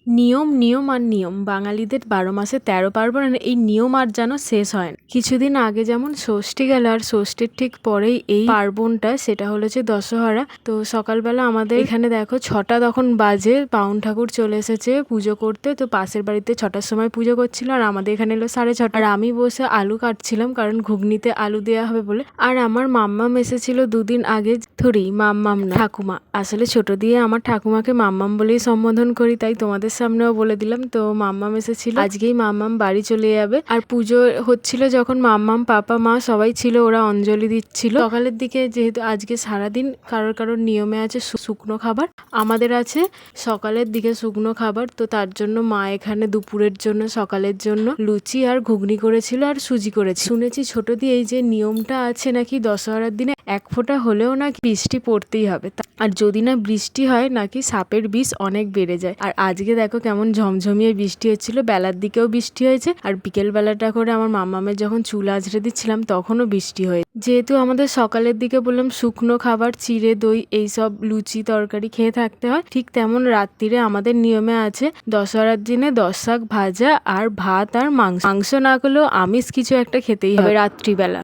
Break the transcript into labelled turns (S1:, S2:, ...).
S1: নিয়ম নিয়ম আর নিয়ম, বাঙালিদের ১২ মাসে ১৩ পার্বণ। এই নিয়ম আর যেন শেষ হয় না। কিছুদিন আগে যেমন ষষ্ঠী গেল, আর ষষ্ঠীর ঠিক পরেই এই পার্বণটা, সেটা হলো যে দশহরা। তো সকালবেলা আমাদের এখানে দেখো ৬টা তখন বাজে, বাউন ঠাকুর চলে এসেছে পুজো করতে। তো পাশের বাড়িতে ৬টার সময় পুজো করছিল, আর আমাদের এখানে এলো ৬:৩০। আর আমি বসে আলু কাটছিলাম, কারণ ঘুগনিতে আলু দেওয়া হবে বলে। আর আমার মাম্মাম এসেছিল দুদিন আগে। মাম্মাম না, ঠাকুমা। আসলে ছোট দিয়ে আমার ঠাকুমাকে মাম্মাম বলেই সম্বোধন করি, তাই তোমাদের সামনেও বলে দিলাম। তো মাম্মাম এসেছিল, আজকেই মাম্মাম বাড়ি চলে যাবে। আর পুজো হচ্ছিল যখন মাম্মাম, পাপা, মা সবাই ছিল, ওরা অঞ্জলি দিচ্ছিল। সকালের দিকে, যেহেতু আজকে সারাদিন কারোর কারোর নিয়মে আছে শুকনো খাবার, আমাদের আছে সকালের দিকে শুকনো খাবার। তো তার জন্য মা এখানে দুপুরের জন্য, সকালের জন্য লুচি আর ঘুগনি করেছিল, আর সুজি করেছিল। শুনেছি ছোট দিয়ে এই যে নিয়মটা আছে নাকি দশহরার দিনে এক ফোঁটা হলেও নাকি বৃষ্টি পড়তেই হবে, আর যদি না বৃষ্টি হয় নাকি সাপের বিষ অনেক বেড়ে যায়। আর আজকে দেখো কেমন ঝমঝমিয়ে বৃষ্টি হচ্ছিল, বেলার দিকেও বৃষ্টি হয়েছে, আর বিকেল বেলাটা করে আমার মামামের যখন চুল আঁচড়ে দিচ্ছিলাম তখনও বৃষ্টি হয়েছে। যেহেতু আমাদের সকালের দিকে বললাম শুকনো খাবার, চিড়ে, দই, এইসব লুচি তরকারি খেয়ে থাকতে হয়, ঠিক তেমন রাত্রিরে আমাদের নিয়মে আছে দশহরার দিনে 10 শাক ভাজা আর ভাত আর মাংস না করলেও আমিষ কিছু একটা খেতেই হবে রাত্রিবেলা।